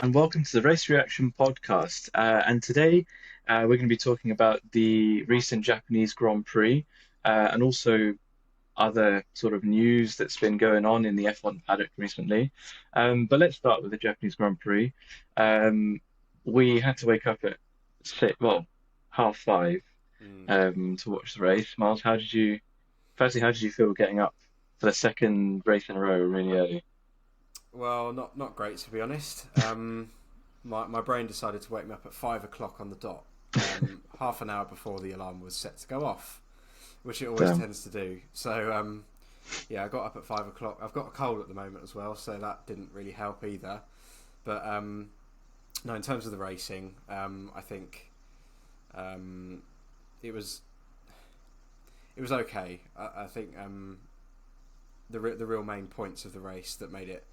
and welcome to the Race Reaction podcast. And today we're going to be talking about the recent Japanese Grand Prix and also other sort of news that's been going on in the F1 paddock recently. But let's start with the Japanese Grand Prix. Um, we had to wake up at half five Mm. to watch the race. Miles, how did you feel getting up for the second race in a row really early? Well, not great to be honest. My brain decided to wake me up at 5 o'clock on the dot, half an hour before the alarm was set to go off, which it always Damn. tends to do. So yeah, I got up at 5 o'clock. I've got a cold at the moment as well, so that didn't really help either. But no, in terms of the racing, I think um, it was it was okay. I think the real main points of the race that made it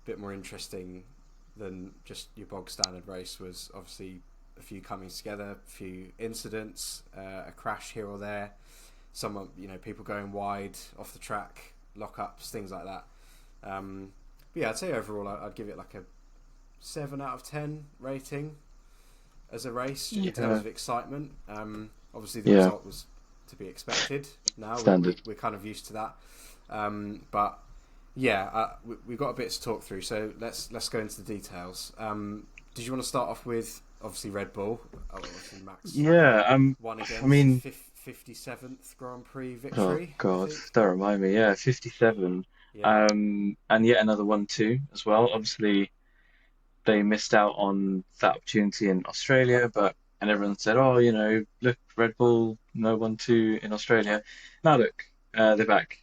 bit more interesting than just your bog standard race was obviously a few coming together, a few incidents, a crash here or there, people going wide off the track, lockups, things like that. But yeah, I'd say overall I'd give it like a 7 out of 10 rating as a race in terms Yeah, of excitement. Obviously the yeah, result was to be expected. Now standard. we're kind of used to that, but yeah, we've got a bit to talk through, so let's go into the details. Did you want to start off with obviously Red Bull? Obviously Max Yeah, won I again for mean, 57th Grand Prix oh victory, I God, think. don't remind me. Yeah, 57. Yeah, And yet another one too as well. Obviously, they missed out on that opportunity in Australia, but and everyone said, oh, look, Red Bull, no 1-2 in Australia. Now look, they're back.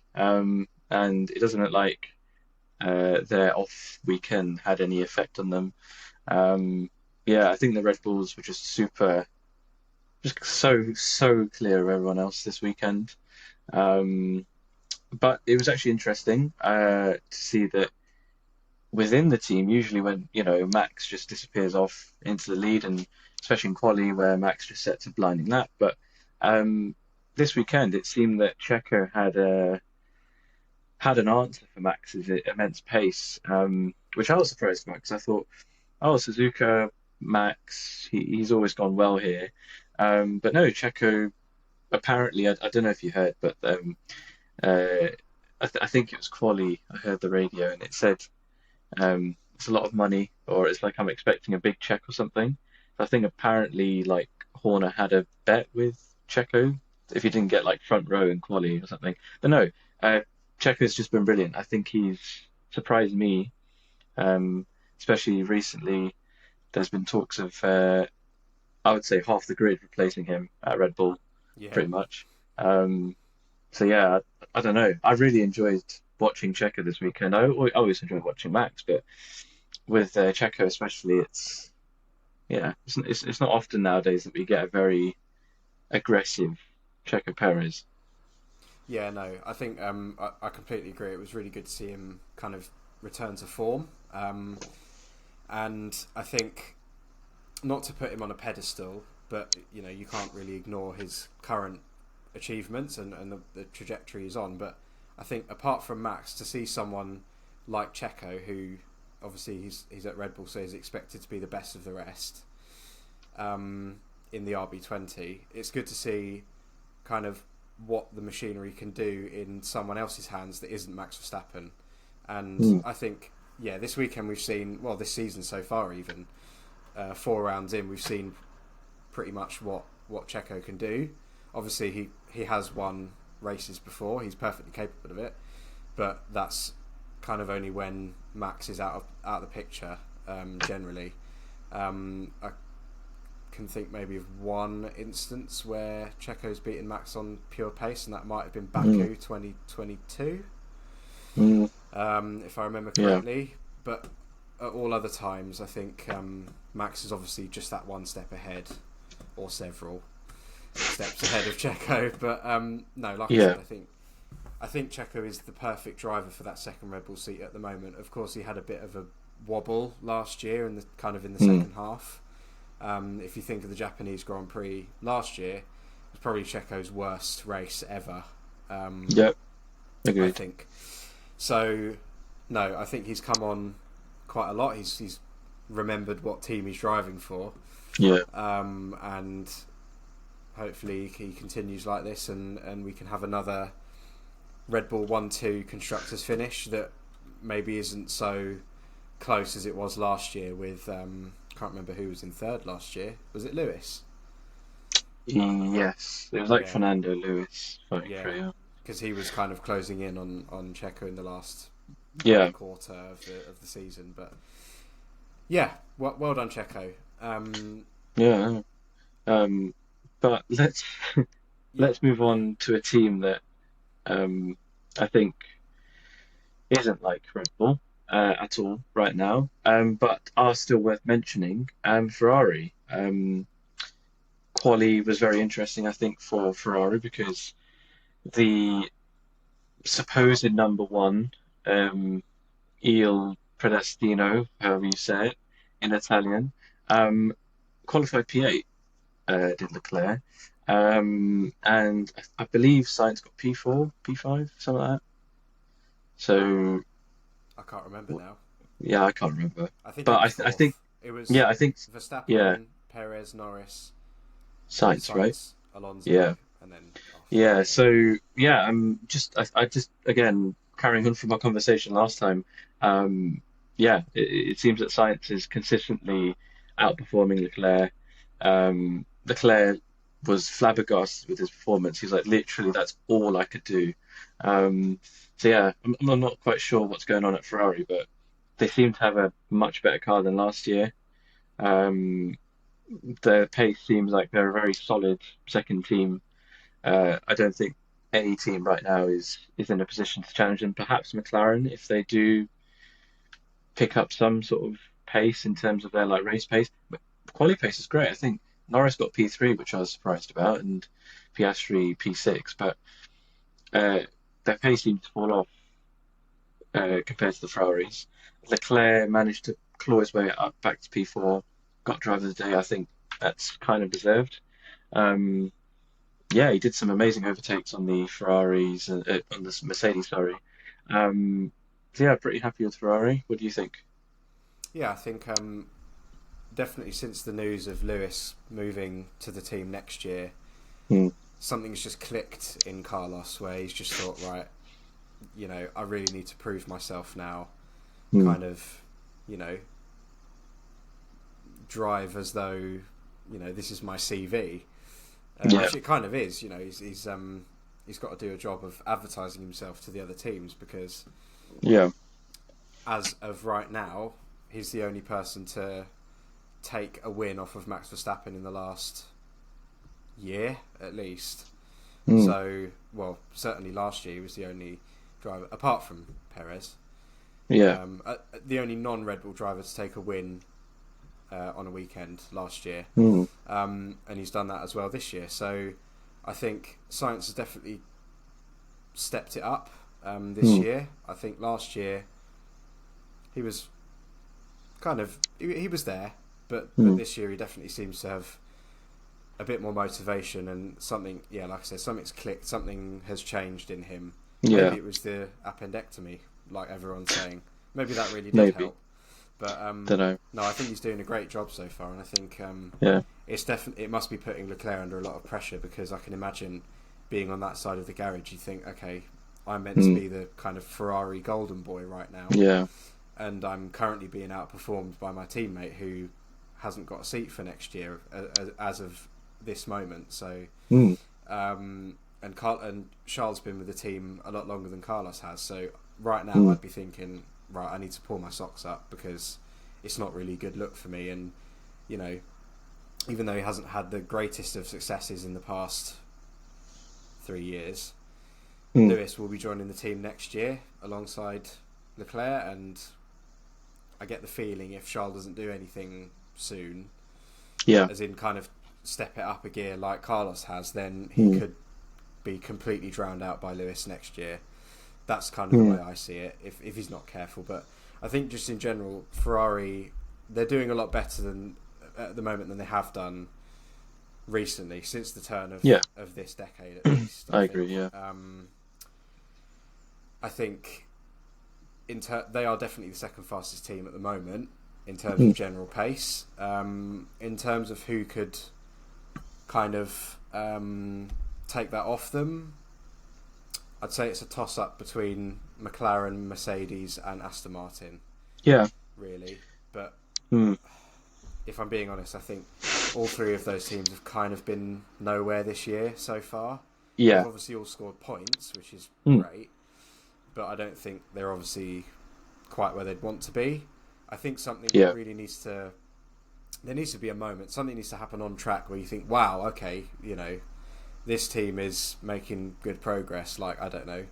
And it doesn't look like their off weekend had any effect on them. Um, yeah, I think the Red Bulls were just so clear of everyone else this weekend. Um, but it was actually interesting to see that within the team, usually when Max just disappears off into the lead, and especially in quali where Max just sets a blinding lap. But um, this weekend, it seemed that Checo had an answer for Max's immense pace, which I was surprised about because I thought, oh, Suzuka, Max, he's always gone well here. But no, Checo apparently, I don't know if you heard, but uh, I think it was Quali. I heard the radio and it said it's a lot of money, or it's like I'm expecting a big check or something. So I think apparently like Horner had a bet with Checo if he didn't get like front row in Quali or something. But no, uh, Checo's just been brilliant. I think he's surprised me, um, especially recently. There's been talks of I would say half the grid replacing him at Red Bull, yeah, pretty much. Um, so yeah, I don't know. I really enjoyed watching Checo this weekend. I always enjoy watching Max, but with Checo especially, it's not often nowadays that we get a very aggressive Checo Perez. yeah. No, I think I completely agree. It was really good to see him kind of return to form, and I think not to put him on a pedestal, but you can't really ignore his current achievements and the trajectory he's on. But I think apart from Max, to see someone like Checo, who obviously he's at Red Bull, so he's expected to be the best of the rest in the RB20, it's good to see kind of what the machinery can do in someone else's hands that isn't Max Verstappen. And Mm, I think, yeah, this weekend we've seen, well, this season so far even, 4 rounds in, we've seen pretty much what Checo can do. Obviously, he has won races before. He's perfectly capable of it, but that's kind of only when Max is out of the picture. Generally, I can think maybe of one instance where Checo's beaten Max on pure pace, and that might have been mm, Baku 2022, mm, if I remember yeah, correctly. But at all other times, I think Max is obviously just that one step ahead, or several steps ahead of Checo. But no, like I yeah, said, I think Checo is the perfect driver for that second Red Bull seat at the moment. Of course, he had a bit of a wobble last year, in the mm, second half. If you think of the Japanese Grand Prix last year, it's probably Checo's worst race ever. yep, I agreed. think so. No, I think he's come on quite a lot. He's remembered what team he's driving for, Yeah. and hopefully he continues like this, and we can have another Red Bull 1-2 constructors finish that maybe isn't so close as it was last year with can't remember who was in third last year. Was it Lewis? Yes. It was like Yeah, Fernando Lewis fighting for yeah, you. because he was kind of closing in on Checo in the last kind Yeah. of quarter of the season. But yeah, well done Checo. Yeah. Um, but Yeah, let's move on to a team that um, I think isn't like Red Bull at all right now, but are still worth mentioning. Ferrari. Quali was very interesting, I think, for Ferrari because the supposed number one, Il Predestino, however you say it in Italian, um, qualified P8, did Leclerc. And I believe Sainz got P4, P5, something like that. So, I can't remember now. yeah, I can't remember. I think it But was I think, fourth. It was yeah, I think, yeah, Verstappen, Perez, Norris, Sainz, right? Sainz, Alonso, Yeah. and then after that, Yeah, yeah. so yeah, I just again carrying on from our conversation last time. Um, yeah, it seems that science is consistently outperforming Leclerc. Leclerc was flabbergasted with his performance. He's like, literally, that's all I could do. Um, so yeah, I'm not quite sure what's going on at Ferrari, but they seem to have a much better car than last year. Um, their pace seems like they're a very solid second team. I don't think any team right now is in a position to challenge them. Perhaps McLaren, if they do pick up some sort of pace in terms of their like race pace. But quali pace is great. I think Norris got P3, which I was surprised about, and Piastri P6, but uh, their pace seemed to fall off compared to the Ferraris. Leclerc managed to claw his way up back to P4, got driver of the day. I think that's kind of deserved. Um, yeah, he did some amazing overtakes on the Ferraris, on the Mercedes, sorry. So yeah, pretty happy with Ferrari. What do you think? Yeah, I think definitely since the news of Lewis moving to the team next year, Hmm. something's just clicked in Carlos where he's just thought, right, I really need to prove myself now. Hmm. Kind of, you know, drive as though, this is my CV, Yeah, which it kind of is. He's got to do a job of advertising himself to the other teams because yeah, as of right now, he's the only person to take a win off of Max Verstappen in the last year at least. Hmm. So, well, certainly last year he was the only driver, apart from Perez, Yeah, the only non-Red Bull driver to take a win on a weekend last year, Hmm. and he's done that as well this year. So, I think Science has definitely stepped it up this Hmm. year. I think last year he was he was there, but Hmm. this year he definitely seems to have a bit more motivation and something. Yeah, like I said, something's clicked. Something has changed in him. Maybe Yeah, it was the appendectomy, like everyone's saying. Maybe that really did maybe. help. But Don't know. no, I think he's doing a great job so far, and I think Yeah. it must be putting Leclerc under a lot of pressure because I can imagine being on that side of the garage. You think, okay, I'm meant to Hmm. be the kind of Ferrari golden boy right now, Yeah. and I'm currently being outperformed by my teammate who hasn't got a seat for next year as of this moment. So, Hmm. and Charles been with the team a lot longer than Carlos has. So right now, Hmm. I'd be thinking, right, I need to pull my socks up because it's not really a good look for me. And you know, even though he hasn't had the greatest of successes in the past 3 years, Hmm. Lewis will be joining the team next year alongside Leclerc, and I get the feeling if Charles doesn't do anything soon, Yeah. as in kind of step it up a gear like Carlos has, then he Hmm. could be completely drowned out by Lewis next year. That's kind of the Hmm. way I see it, if he's not careful. But I think just in general, Ferrari, they're doing a lot better than at the moment than they have done recently, since the turn Yeah. of this decade at least. I agree. Yeah. I think they are definitely the second fastest team at the moment. in terms of general pace. In terms of who could kind of take that off them, I'd say it's a toss-up between McLaren, Mercedes, and Aston Martin, Yeah. really. But Mm. if I'm being honest, I think all three of those teams have kind of been nowhere this year so far. They've Yeah. obviously all scored points, which is Mm. great, but I don't think they're obviously quite where they'd want to be. I think something Yeah. really needs to... There needs to be a moment, something needs to happen on track where you think, wow, okay, this team is making good progress. Like, I don't know,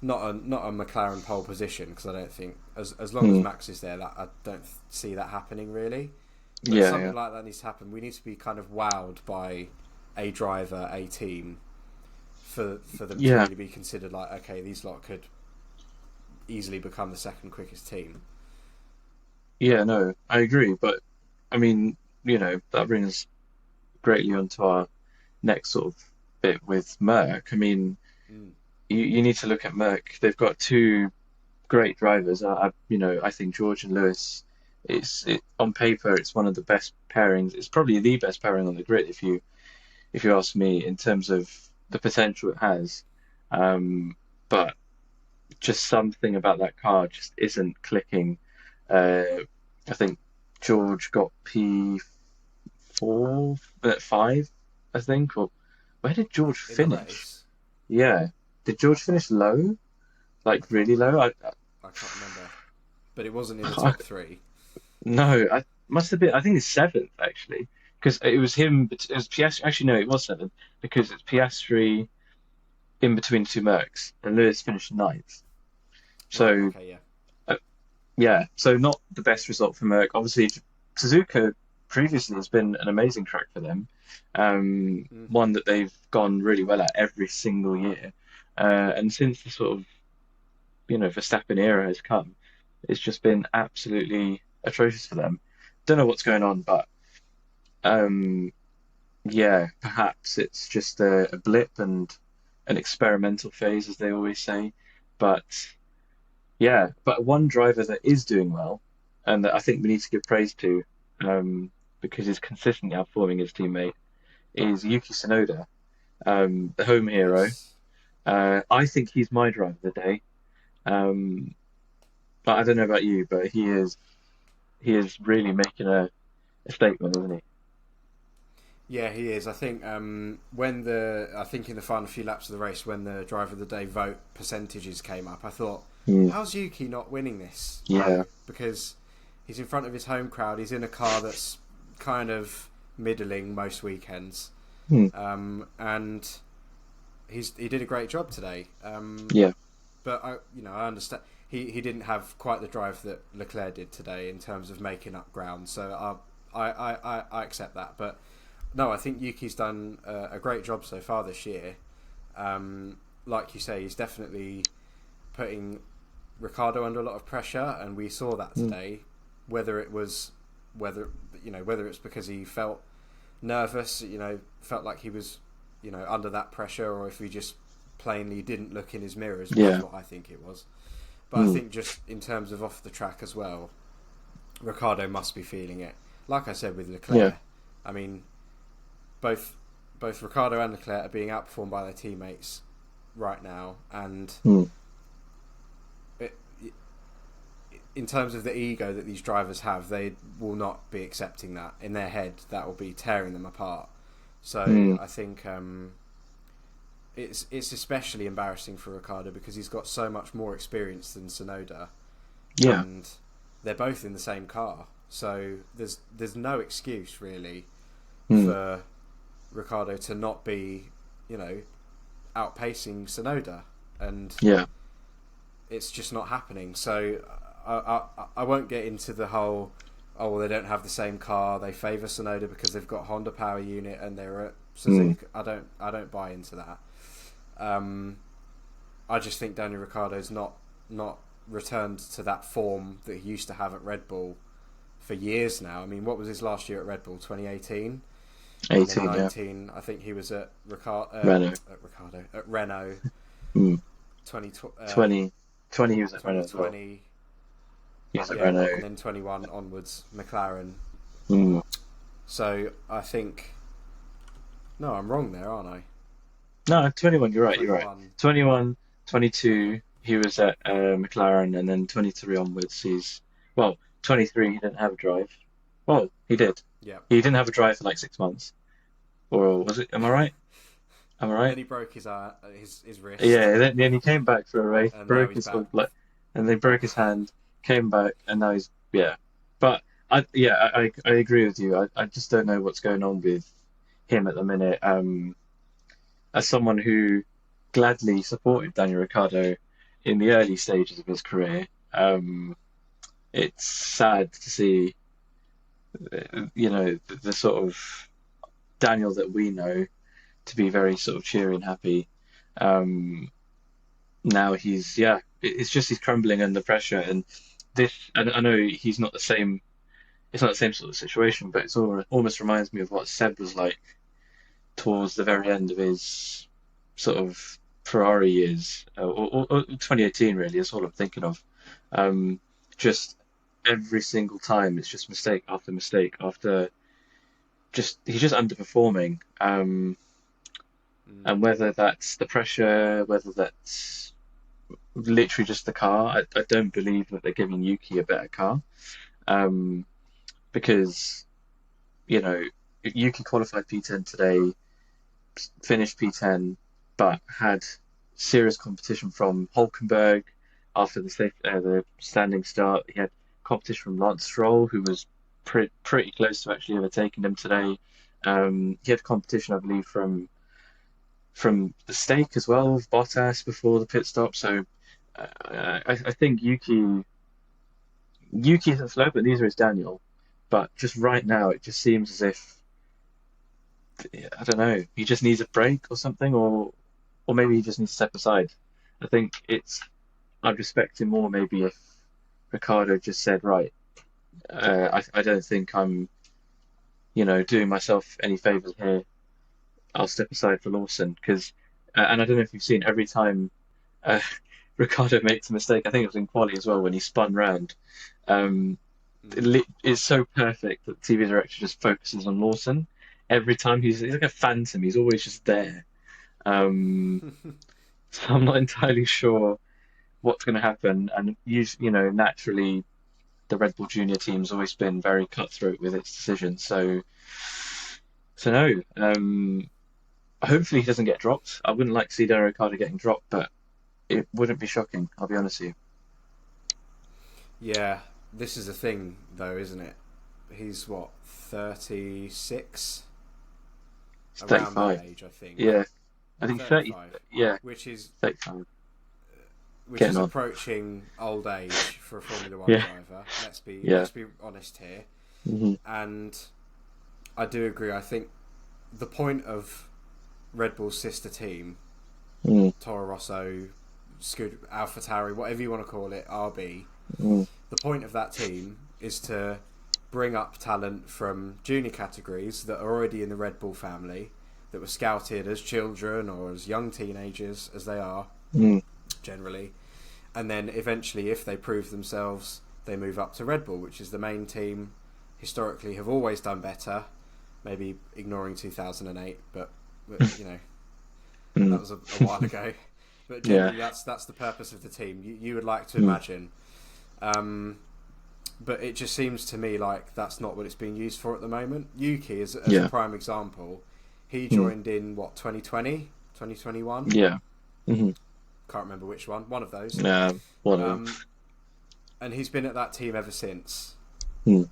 not a McLaren pole position, because I don't think as long as Mm. Max is there, that I don't see that happening really. But Yeah. Yeah. something like that needs to happen. We need to be kind of wowed by a driver, a team, for them to Yeah. really be considered like, okay, these lot could easily become the second quickest team. Yeah. No, I agree. But I mean, that brings us greatly onto our next sort of bit with Merck. I mean, Mm. you need to look at Merck. They've got two great drivers. I think George and Lewis. On paper, it's one of the best pairings. It's probably the best pairing on the grid, if you ask me, in terms of the potential it has. But just something about that car just isn't clicking. Uh, I think George got P4 at 5, I think. Or where did George In the finish? race, Yeah, did George finish low? I Like can't really low? I can't remember, but it wasn't in the I top three. no, I must have been. I think it's seventh actually, because it was him. It was Piastri. Actually, no, it was seventh because it's Piastri in between two Mercs, and Lewis finished ninth. Right. So Okay. Yeah. uh, yeah, so not the best result for Merc. Obviously, Suzuka previously has been an amazing track for them, Mm. one that they've gone really well at every single year. And since the sort of Verstappen era has come, it's just been absolutely atrocious for them. Don't know what's going on, but um, yeah, perhaps it's just a blip and an experimental phase, as they always say. But yeah, but one driver that is doing well, and that I think we need to give praise to, because he's consistently outperforming his teammate, is Yuki Tsunoda, the home hero. Yes. I think he's my driver of the day. Um, but I don't know about you, but he is really making a statement, isn't Yeah, he is. I think I think in the final few laps of the race, when the driver of the day vote percentages came up, I thought, he? Mm, how's Yuki not winning this? yeah. Because he's in front of his home crowd. He's in a car that's kind of middling most weekends, Mm, and he did a great job today. yeah. But I understand he didn't have quite the drive that Leclerc did today in terms of making up ground. So I accept that. But no, I think Yuki's done a great job so far this year. Like you say, he's definitely putting Ricciardo under a lot of pressure, and we saw that Mm, today. Whether it's because he felt nervous, felt like he was, under that pressure, or if he just plainly didn't look in his mirrors, which is yeah. what I think it was. But I Mm, think just in terms of off the track as well, Ricciardo must be feeling it. Like I said with yeah. Leclerc, I mean, both Ricciardo and Leclerc are being outperformed by their teammates right now, and Mm, it, in terms of the ego that these drivers have, they will not be accepting that in their head. That will be tearing them apart. So mm, I think it's especially embarrassing for Ricciardo because he's got so much more experience than Tsunoda, yeah. and they're both in the same car. So there's no excuse really Mm, for Ricciardo to not be, outpacing Tsunoda, and yeah. it's just not happening. So I won't get into the whole, oh well, they don't have the same car, they favour Tsunoda because they've got Honda power unit and they're at Mm, Suzuka. I don't buy into that. I just think Daniel Ricciardo's not returned to that form that he used to have at Red Bull for years now. I mean, what was his last year at Red Bull? 2018, and then 18, yeah. 19. I think he was at Renault. at Renault. Mm, 20, 20, 20 he was at Renault as well. 2020. He's at Yeah, Renault. and then 21 onwards, McLaren. Mm. So I think no, I'm wrong there, aren't I? No, 21, you're right, you're right. 21. 21, Okay. 22, he was at McLaren, and then 23 onwards, well, 23, he didn't have a drive. Well, he did. Yeah. He didn't have a drive for like 6 months. Or was it? Am I right? Am I And right? then he broke his wrist, Yeah, then he came back for a race, and now broke he's his back. foot, like, and they broke his hand, came back, and now he's, yeah. But I agree with you. I just don't know what's going on with him at the minute. As someone who gladly supported Daniel Ricciardo in the early stages of his career, it's sad to see, the sort of Daniel that we know to be very sort of cheery and happy. Um, Now it's just he's crumbling under pressure, and and I know he's not the same. It's not the same sort of situation, but almost reminds me of what Seb was like towards the very end of his sort of Ferrari years, or 2018 really is all I'm thinking of. Um, just every single time, it's just mistake after mistake after just he's just underperforming. Mm. And whether that's the pressure, whether that's literally just the car, I don't believe that they're giving Yuki a better car. Um, because you know Yuki qualified P10 today, finished P10, but had serious competition from Hulkenberg after the standing start. He had competition from Lance Stroll, who was pretty close to actually overtaking him today. He had competition, I believe, from the stake as well with Bottas before the pit stop. So I think Yuki's a slow, but neither is Daniel. But just right now, it just seems as if I don't know. He just needs a break or something, or maybe he just needs to step aside. I think I'd respect him more maybe if Ricardo just said, right, I don't think I'm, doing myself any favors here. I'll step aside for Lawson because, and I don't know if you've seen every time uh, Ricardo makes a mistake. I think it was in quali as well when he spun round. Um, Mm. it's so perfect that the TV director just focuses on Lawson every time. He's like a phantom. He's always just there. Um, so I'm not entirely sure what's going to happen. And naturally, the Red Bull Junior team's always been very cutthroat with its decisions. So no. Hopefully he doesn't get dropped. I wouldn't like to see Daniel Ricciardo getting dropped, but it wouldn't be shocking. I'll be honest with you. Yeah, this is the thing, though, isn't it? He's what, 36? It's Around that 35. age, I think. Yeah, I think 30. 35, Yeah, which is 35. which Getting is on. approaching old age for a Formula One Yeah, driver. yeah. Let's be honest here, Hmm. and I do agree. I think the point of Red Bull's sister team, Mm, Toro Rosso, AlphaTauri, whatever you want to call it, RB. mm, The point of that team is to bring up talent from junior categories that are already in the Red Bull family, that were scouted as children or as young teenagers, as they are mm. generally, and then eventually, if they prove themselves, they move up to Red Bull, which is the main team. Historically, have always done better. Maybe ignoring 2008, but that Mm. was a while ago. But Yeah. generally, that's the purpose of the team. You would like to Mm. imagine, but it just seems to me like that's not what it's being used for at the moment. Yuki is as a Yeah. prime example. He Mm. joined in what, 2020, 2021. Yeah. Hmm. Can't remember which one. One of those. One of them. Um, and he's been at that team ever since. Mm.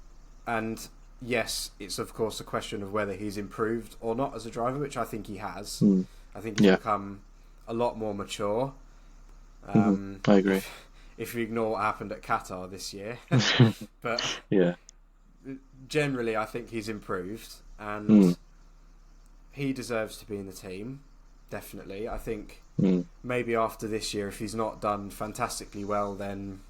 And yes, it's of course a question of whether he's improved or not as a driver, which I think he has. Mm. I think he's Yeah. become a lot more mature. Hmm. I agree. If you ignore what happened at Qatar this year, but Yeah. generally, I think he's improved, Mm. and he deserves to be in the team. Definitely, I think Mm. maybe after this year, if he's not done fantastically well, then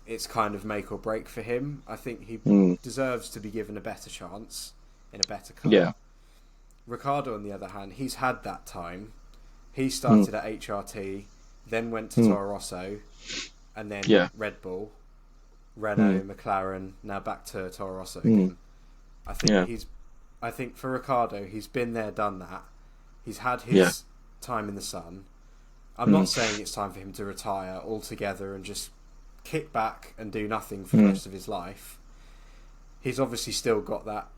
it's kind of make or break for him. I think he Mm. deserves to be given a better chance in a better Yeah. car. Ricardo, on the other hand, he's had that time. He Mm. started at HRT, then went to Mm. Toro Rosso, and then Yeah. Red Bull. Renault, mm, McLaren, now back to Toro Rosso mm, again. I think yeah, he's, I think for Ricardo, he's been there, done that. He's had yeah, his time in the sun. I'm not mm, saying it's time for him to retire altogether and just kick back and do nothing for the mm, rest of his life. He's obviously still got that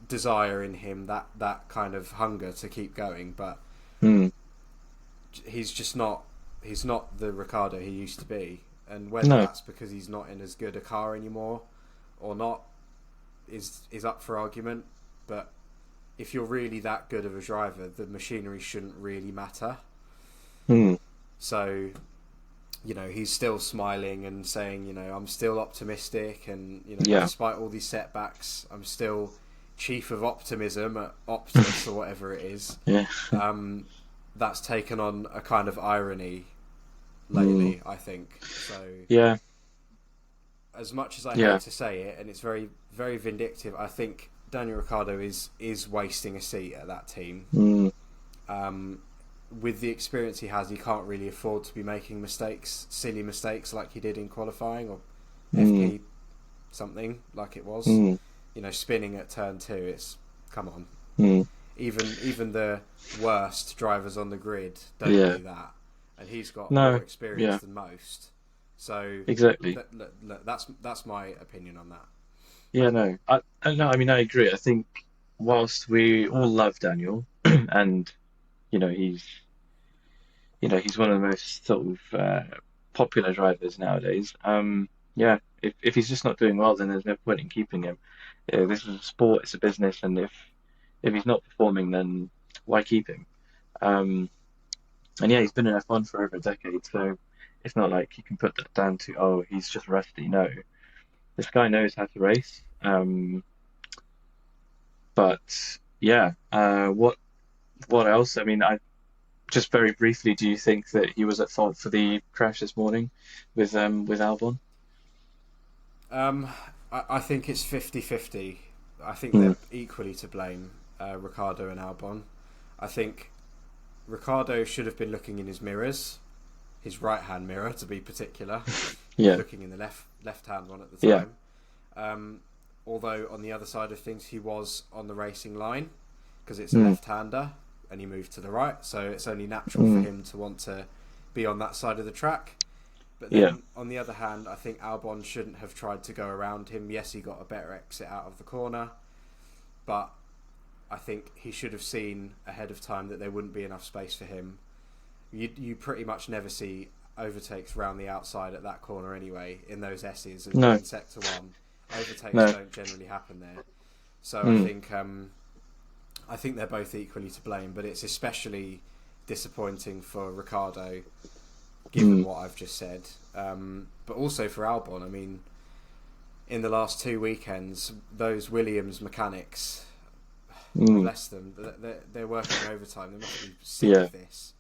desire in him, that kind of hunger to keep going, but mm. he's just not he's not the Ricardo he used to be. And whether No, that's because he's not in as good a car anymore or not is up for argument. But if you're really that good of a driver, the machinery shouldn't really matter. mm, So, he's still smiling and saying, I'm still optimistic, and yeah, despite all these setbacks, I'm still chief of optimism at Optus or whatever it is. yeah, Um, that's taken on a kind of irony mm, lately, I think. So, yeah, as much as I yeah, hate to say it, and it's very, very vindictive, I think Daniel Ricciardo is wasting a seat at that team. mm, Um, with the experience he has, he can't really afford to be making mistakes, silly mistakes like he did in qualifying or mm, FP something like it was. mm, Spinning at turn two. It's come on. mm. Even the worst drivers on the grid don't Yeah, do that, and he's got more no, experience yeah, than most. So exactly. that's my opinion on that. Yeah, no, no, I mean, I agree. I think whilst we all love Daniel, and he's he's one of the most sort of popular drivers nowadays. Yeah, if he's just not doing well, then there's no point in keeping him. This is a sport, it's a business, and if he's not performing, then why keep him? Um, and yeah, he's been in F1 for over a decade, so it's not like you can put that down to, oh, he's just rusty. No, this guy knows how to race. But yeah, what else? I mean, I just very briefly, do you think that he was at fault for the crash this morning with Albon? Um, I think it's 50-50. I think Mm, they're equally to blame, Ricardo and Albon. I think Ricardo should have been looking in his mirrors, his right hand mirror to be particular. He was yeah, looking in the left hand one at the yeah, time. Um, although on the other side of things, he was on the racing line because it's a mm, left hander and he moved to the right, so it's only natural for mm, him to want to be on that side of the track. But yeah, then on the other hand, I think Albon shouldn't have tried to go around him. Yes, he got a better exit out of the corner, but I think he should have seen ahead of time that there wouldn't be enough space for him. You pretty much never see overtakes round the outside at that corner anyway in those S's and no, in sector one. Overtakes no, don't generally happen there. So mm, I think they're both equally to blame, but it's especially disappointing for Ricardo given mm, what I've just said. But also for Albon, I mean, in the last 2 weekends, those Williams mechanics, mm, bless them, they're working overtime. They must be sick yeah, of this.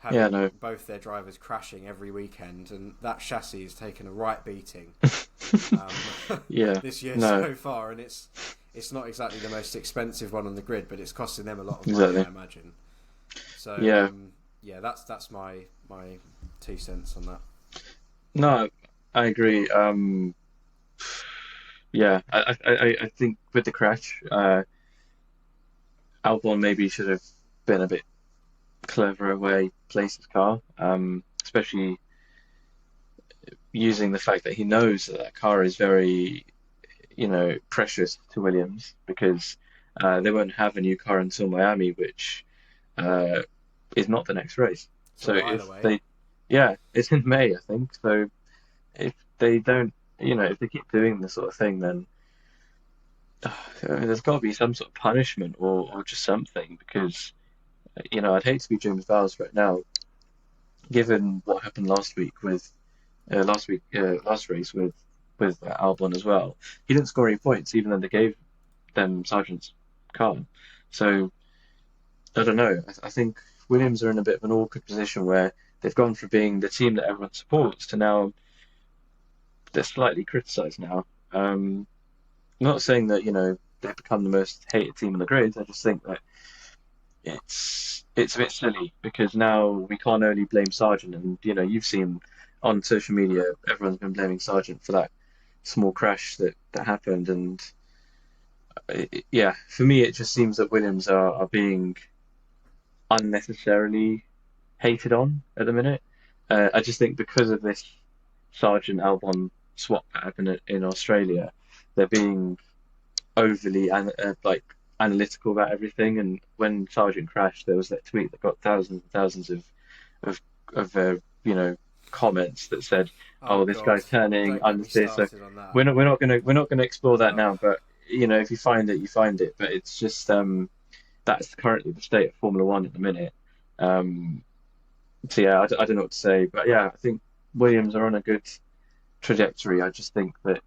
yeah, Having no, both their drivers crashing every weekend, and that chassis has taken a right beating yeah, this year no, so far, and it's not exactly the most expensive one on the grid, but it's costing them a lot of money, I exactly, imagine. So yeah, yeah, that's my 2 cents on that. no, I agree. Yeah, I think with the crash, Albon maybe should have been a bit cleverer where he placed his car, especially using the fact that he knows that that car is very, precious to Williams because they won't have a new car until Miami, which uh, is not the next race. It's a So while if away. they, yeah, it's in May, I think. So if they don't, if they keep doing this sort of thing, then there's got to be some sort of punishment or just something because, I'd hate to be James Vowles right now, given what happened last race with Albon as well. He didn't score any points, even though they gave them Sargent's car. So I don't know. I think Williams are in a bit of an awkward position where they've gone from being the team that everyone supports to now they're slightly criticised now. I'm not saying that they've become the most hated team on the grid. I just think that it's a bit silly because now we can't only blame Sargent, and you've seen on social media, everyone's been blaming Sargent for that small crash that happened, and yeah, for me, it just seems that Williams are being unnecessarily hated on at the minute. I just think because of this Sargent Albon swap that happened in Australia, they're being overly like analytical about everything. And when Sargent crashed, there was that tweet that got thousands and thousands of you know, comments that said, Oh "Oh, this God, guy's turning, don't get I'm me this." So started on that. we're not gonna explore that Oh, now. But you know, if you find it, you find it. But it's just that's currently the state of Formula One at the minute. Um, so yeah, I don't know what to say. But yeah, I think Williams are on a good trajectory. I just think that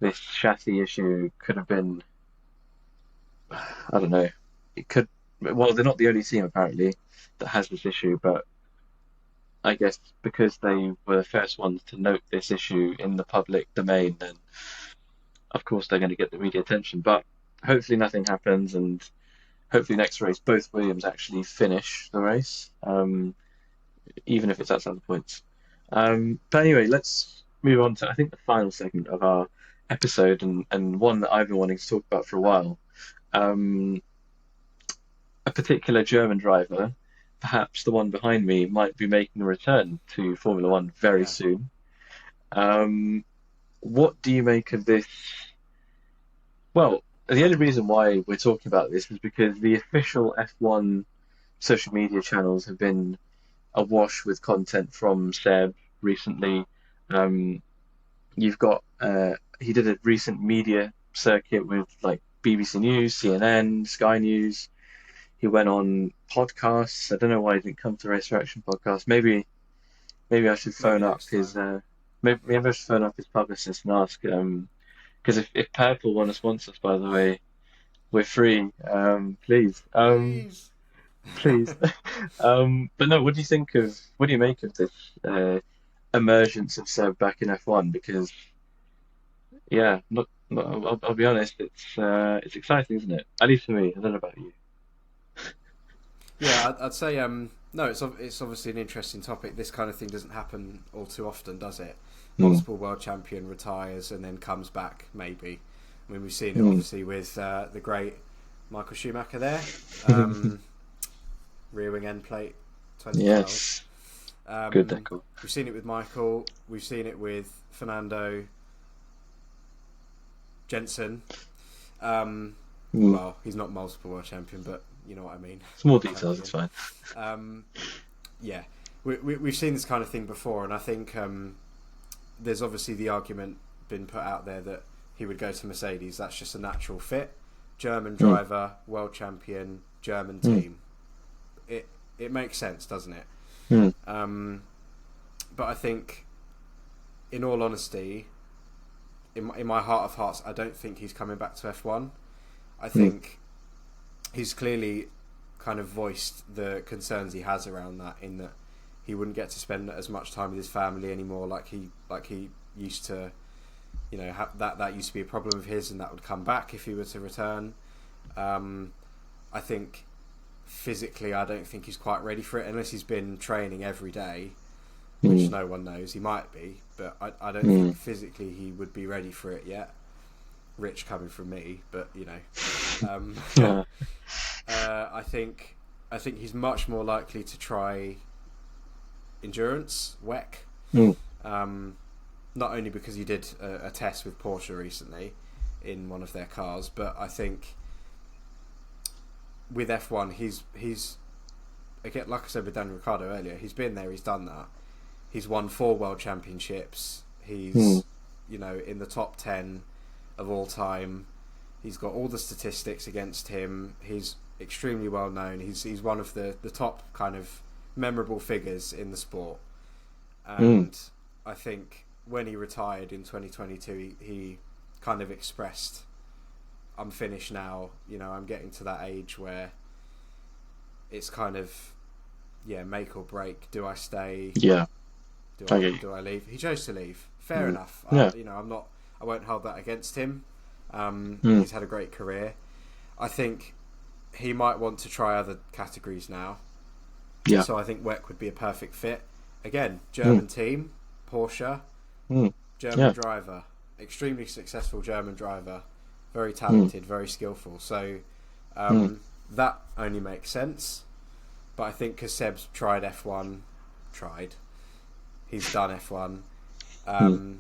this chassis issue could have been, I don't know, it could. Well, they're not the only team apparently that has this issue, but I guess because they were the first ones to note this issue in the public domain, then of course they're going to get the media attention. But hopefully nothing happens, and hopefully next race both Williams actually finish the race, even if it's outside the points. But anyway, let's move on to I think the final segment of our episode, and one that I've been wanting to talk about for a while. Um, a particular German driver, perhaps the one behind me, might be making a return to Formula One very yeah. soon. Um, what do you make of this? Well, the only reason why we're talking about this is because the official F1 social media channels have been awash with content from Seb recently. Um, you've got he did a recent media circuit with like BBC News, CNN, Sky News. He went on podcasts. I don't know why he didn't come to Resurrection podcast. Maybe I should Maybe phone up next his time. maybe I should phone up his publicist and ask because if Purple want to sponsor us, by the way, we're free. Please, Please. please. But no, what do you make of this emergence of Seb back in F1? Because yeah, I'll be honest, it's exciting, isn't it? At least for me. I don't know about you. Yeah, I'd say no. It's obviously an interesting topic. This kind of thing doesn't happen all too often, does it? Mm, Multiple world champion retires and then comes back. Maybe. I mean, we've seen it mm. obviously with the great Michael Schumacher there. Um, Rear wing end plate, 2012. Yes, good Um, decor. we've seen it with Michael. We've seen it with Fernando Jensen. Um, Mm. well, he's not multiple world champion, but you know what I mean. Small World details, it's champion. fine. Um, yeah, we've seen this kind of thing before, and I think there's obviously the argument been put out there that he would go to Mercedes. That's just a natural fit. German Mm, driver, world champion, German mm, team. It makes sense, doesn't it? mm, Um, but I think, in all honesty, in my heart of hearts, I don't think he's coming back to F1. I mm, think he's clearly kind of voiced the concerns he has around that, in that he wouldn't get to spend as much time with his family anymore, like he used to. You know, that used to be a problem of his, and that would come back if he were to return. I think physically, I don't think he's quite ready for it unless he's been training every day, which mm, no one knows. He might be, but I don't think mm. physically he would be ready for it yet. Rich coming from me, but you know, um, Yeah. I think he's much more likely to try endurance, WEC. Mm, Um, not only because he did a test with Porsche recently in one of their cars, but I think with F1, he's again, like I said with Daniel Ricciardo earlier, he's been there, he's done that. He's won 4 world championships. mm, He's, you know, in the top 10 of all time. He's got all the statistics against him. He's extremely well known. He's one of the top kind of memorable figures in the sport. mm. And I think when he retired in 2022, he kind of expressed, I'm finished now. You know, I'm getting to that age where it's kind of, yeah, make or break. Do I stay? Yeah, Do I I get you. do I leave? He chose to leave. Fair Mm. enough. Yeah. You know, I won't hold that against him. Mm. He's had a great career. I think he might want to try other categories now. Yeah. So I think WEC would be a perfect fit. Again, Mm. German team, Porsche, Mm. German Yeah. driver, extremely successful German driver, very Mm. talented, very skillful. So Mm. that only makes sense. But I think because Seb's tried, he's done F1. Mm.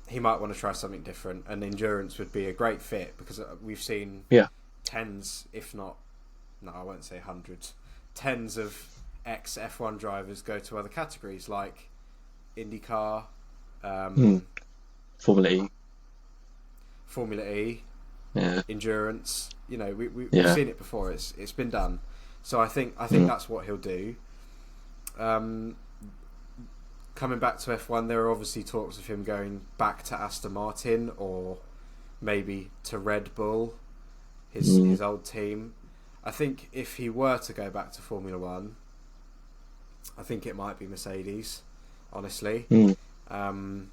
He might want to try something different, and endurance would be a great fit because we've seen Yeah. tens, if not, no, I won't say hundreds, tens of ex F1 drivers go to other categories like IndyCar, Mm. um, Formula E. Formula E, Yeah. endurance. You know, we've Yeah. seen it before. It's been done. So I think Mm. that's what he'll do. Um, Coming back to F1, there are obviously talks of him going back to Aston Martin or maybe to Red Bull, Mm. his old team. I think if he were to go back to Formula One, I think it might be Mercedes. Honestly, Mm. um,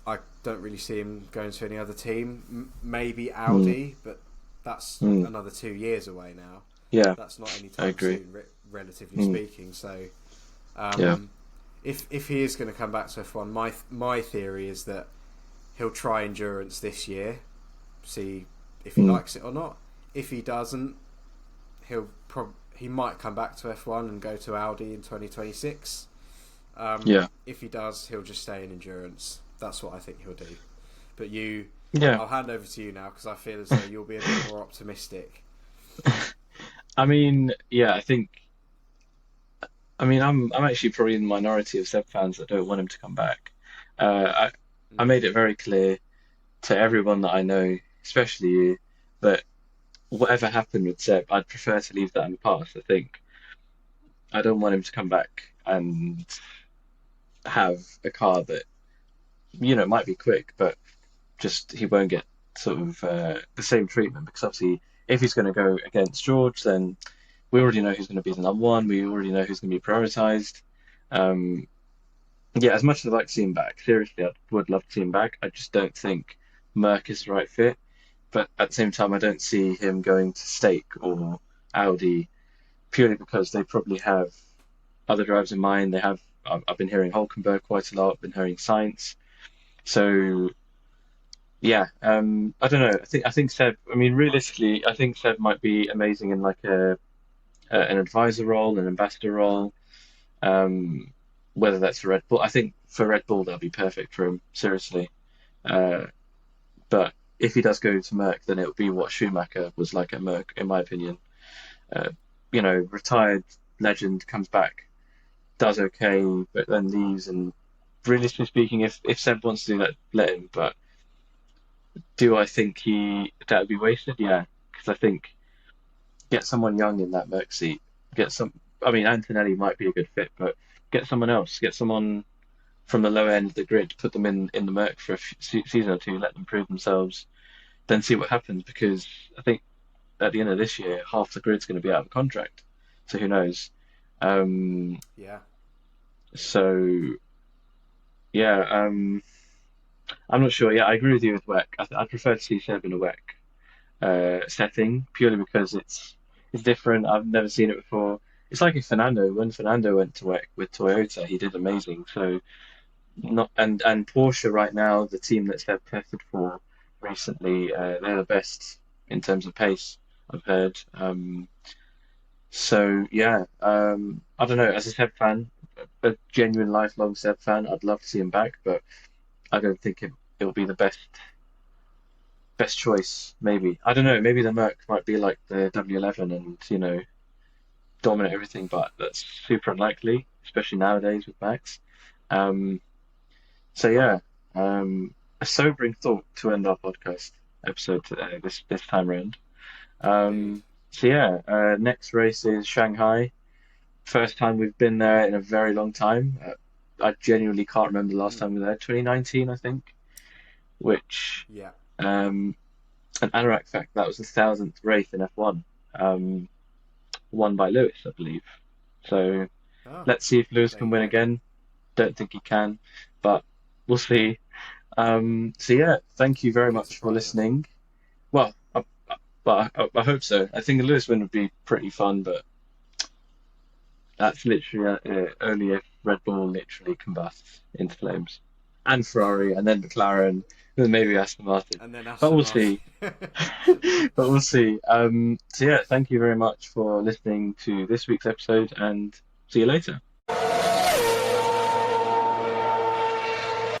I don't really see him going to any other team. Maybe Mm. Audi, but that's Mm. another 2 years away now. Yeah. That's not any I time agree. soon, relatively Mm. speaking. So, Yeah. um, if he is going to come back to F1, my theory is that he'll try endurance this year, see if he Mm. likes it or not. If he doesn't, he might come back to F1 and go to Audi in 2026. Yeah. If he does, he'll just stay in endurance. That's what I think he'll do. But Yeah. I'll hand over to you now because I feel as though you'll be a bit more optimistic. I mean, yeah, I'm actually probably in the minority of Seb fans that don't want him to come back. I Mm. made it very clear to everyone that I know, especially you, that whatever happened with Seb, I'd prefer to leave that in the past. I think I don't want him to come back and have a car that, might be quick, but just he won't get sort of the same treatment because obviously if he's going to go against George, then we already know who's going to be the number one. We already know who's going to be prioritized. Um, yeah, as much as I'd like to see him back, seriously, I would love to see him back. I just don't think Merck is the right fit. But at the same time, I don't see him going to Stake or Audi purely because they probably have other drivers in mind. I've been hearing Hulkenberg quite a lot, I've been hearing Sainz. So yeah, I don't know. I think Seb. I mean, realistically, I think Seb might be amazing in like an advisor role, an ambassador role. Um, whether that's for Red Bull, I think for Red Bull that'll be perfect for him. Seriously, uh, but if he does go to Merck, then it'll be what Schumacher was like at Merck, in my opinion. Uh, retired legend comes back, does okay, but then leaves. And realistically speaking, if Seb wants to do that, let him. But do I think he that would be wasted? Yeah, because I think get someone young in that Merc seat. Get some. I mean, Antonelli might be a good fit, but get someone else. Get someone from the lower end of the grid. Put them in the Merc for a season or two. Let them prove themselves. Then see what happens. Because I think at the end of this year, half the grid's going to be out of contract. So who knows? Um, Yeah, so yeah, I'm not sure. Yeah, I agree with you with WEC. I prefer to see Seb in a WEC setting purely because it's different. I've never seen it before. It's like if Fernando when Fernando went to work with Toyota, he did amazing. So not and Porsche right now, the team that they've tested for recently, they're the best in terms of pace. I've heard. So yeah, I don't know. As a Seb fan, a genuine lifelong Seb fan, I'd love to see him back, but I don't think it'll be the best choice, maybe. I don't know. Maybe the Merc might be like the W11 and, dominate everything, but that's super unlikely, especially nowadays with Max. Um, so yeah, a sobering thought to end our podcast episode this time round. indeed. So yeah, next race is Shanghai. First time we've been there in a very long time. I genuinely can't remember the last Mm. time we were there. 2019, I think, which Yeah. um, an anorak fact, that was the thousandth race in F1, um, won by Lewis, I believe. So Oh, let's see if Lewis there can you win go. again. Don't think he can, but we'll see. So yeah, thank you He very could much for surprise us. listening. Well, but I hope so. I think a Lewis win would be pretty fun, but that's literally only if Red Bull literally combusts into flames, and Ferrari, and then McLaren, and then maybe Aston Martin. And then But Aston we'll Martin. see. But we'll see. So yeah, thank you very much for listening to this week's episode, and see you later.